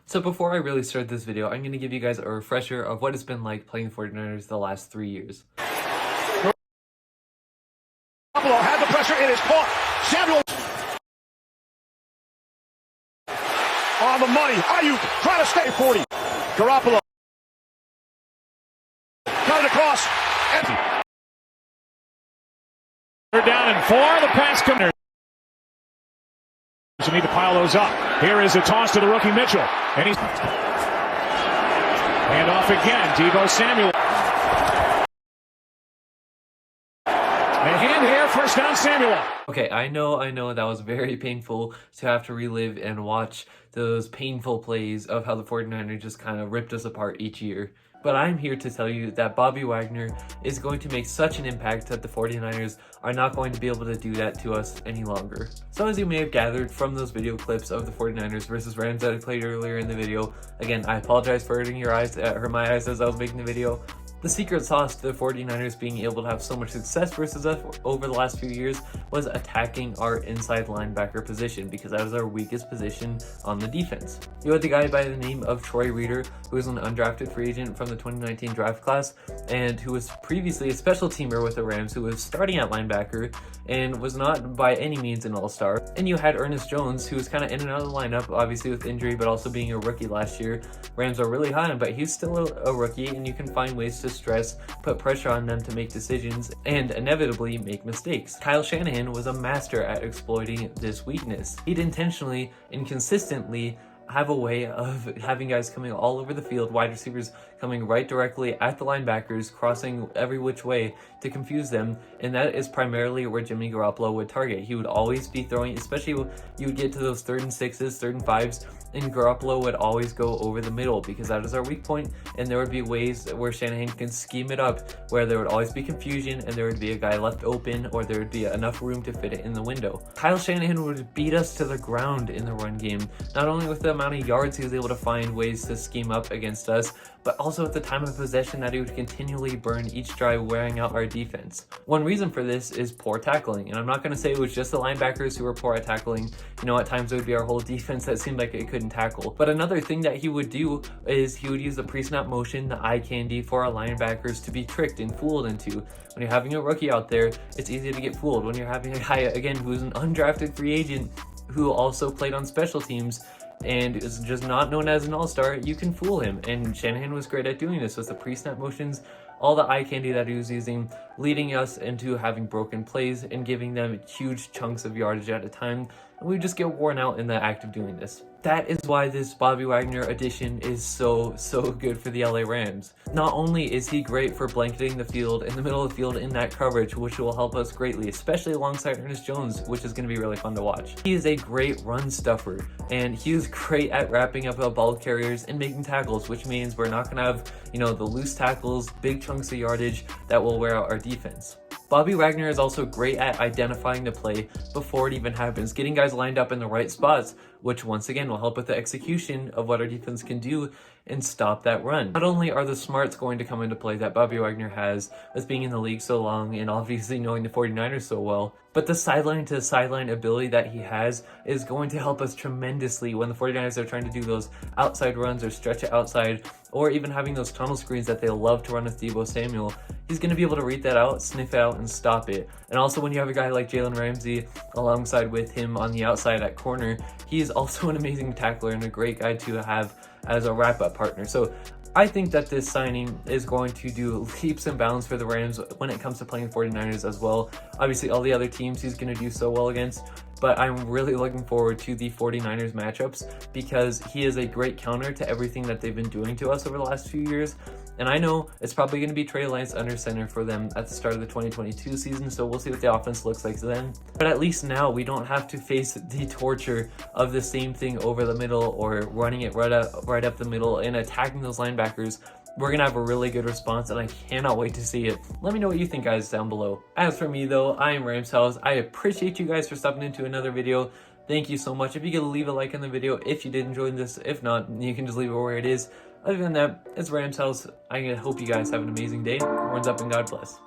So before I really start this video, I'm going to give you guys a refresher of what it's been like playing 49ers the last 3 years. Garoppolo had the pressure, it is caught. Samuel on the money. Ayuk trying to stay 40. Garoppolo cut it across. Empty. They're down and 4. The pass comes. You need to pile those up. Here is a toss to the rookie Mitchell. And he's hand off again. Deebo Samuel. A hand here, first down Samuel. Okay, I know that was very painful to have to relive and watch those painful plays of how the 49ers just kind of ripped us apart each year. But I'm here to tell you that Bobby Wagner is going to make such an impact that the 49ers are not going to be able to do that to us any longer. So as you may have gathered from those video clips of the 49ers versus Rams that I played earlier in the video, again, I apologize for hurting your eyes, hurt my eyes as I was making the video. The secret sauce to the 49ers being able to have so much success versus us over the last few years was attacking our inside linebacker position, because that was our weakest position on the defense. You had the guy by the name of Troy Reeder, who was an undrafted free agent from the 2019 draft class and who was previously a special teamer with the Rams, who was starting at linebacker and was not by any means an all-star. And you had Ernest Jones, who was kind of in and out of the lineup, obviously with injury, but also being a rookie last year. Rams are really high on him, but he's still a rookie, and you can find ways to stress, put pressure on them to make decisions, and inevitably make mistakes. Kyle Shanahan was a master at exploiting this weakness. He'd intentionally and consistently have a way of having guys coming all over the field, wide receivers coming right directly at the linebackers, crossing every which way to confuse them, and that is primarily where Jimmy Garoppolo would target. He would always be throwing, especially when you would get to those 3rd and 6s, 3rd and 5s, and Garoppolo would always go over the middle because that is our weak point, and there would be ways where Shanahan can scheme it up where there would always be confusion and there would be a guy left open, or there would be enough room to fit it in the window. Kyle Shanahan would beat us to the ground in the run game, not only with the amount of yards he was able to find ways to scheme up against us, but also at the time of possession that he would continually burn each drive, wearing out our defense. One reason for this is poor tackling, and I'm not going to say it was just the linebackers who were poor at tackling. You know, at times it would be our whole defense that seemed like it couldn't tackle. But another thing that he would do is he would use the pre-snap motion, the eye candy, for our linebackers to be tricked and fooled into. When you're having a rookie out there, it's easy to get fooled. When you're having a guy, again, who's an undrafted free agent who also played on special teams and is just not known as an all-star, you can fool him. And Shanahan was great at doing this with the pre-snap motions, all the eye candy that he was using, leading us into having broken plays and giving them huge chunks of yardage at a time. And we just get worn out in the act of doing this. That is why this Bobby Wagner addition is so good for the LA Rams. Not only is he great for blanketing the field in the middle of the field in that coverage, which will help us greatly, especially alongside Ernest Jones, which is going to be really fun to watch. He is a great run stuffer, and he is great at wrapping up ball carriers and making tackles, which means we're not going to have, you know, the loose tackles, big chunks of yardage that will wear out our defense. Bobby Wagner is also great at identifying the play before it even happens, getting guys lined up in the right spots, which once again will help with the execution of what our defense can do and stop that run. Not only are the smarts going to come into play that Bobby Wagner has with being in the league so long and obviously knowing the 49ers so well, but the sideline to sideline ability that he has is going to help us tremendously when the 49ers are trying to do those outside runs or stretch it outside, or even having those tunnel screens that they love to run with Deebo Samuel. He's going to be able to read that out, sniff it out, and stop it. And also when you have a guy like Jalen Ramsey alongside with him on the outside at corner, he is also an amazing tackler and a great guy to have as a wrap-up partner. So I think that this signing is going to do leaps and bounds for the Rams when it comes to playing 49ers as well. Obviously, all the other teams he's going to do so well against, but I'm really looking forward to the 49ers matchups because he is a great counter to everything that they've been doing to us over the last few years. And I know it's probably going to be Trey Lance under center for them at the start of the 2022 season, so we'll see what the offense looks like then. But at least now we don't have to face the torture of the same thing over the middle or running it right up the middle and attacking those linebackers. We're going to have a really good response, and I cannot wait to see it. Let me know what you think, guys, down below. As for me, though, I am Rams House. I appreciate you guys for stopping into another video. Thank you so much. If you could leave a like on the video if you did enjoy this. If not, you can just leave it where it is. Other than that, it's Rams House. I hope you guys have an amazing day. Horns up and God bless.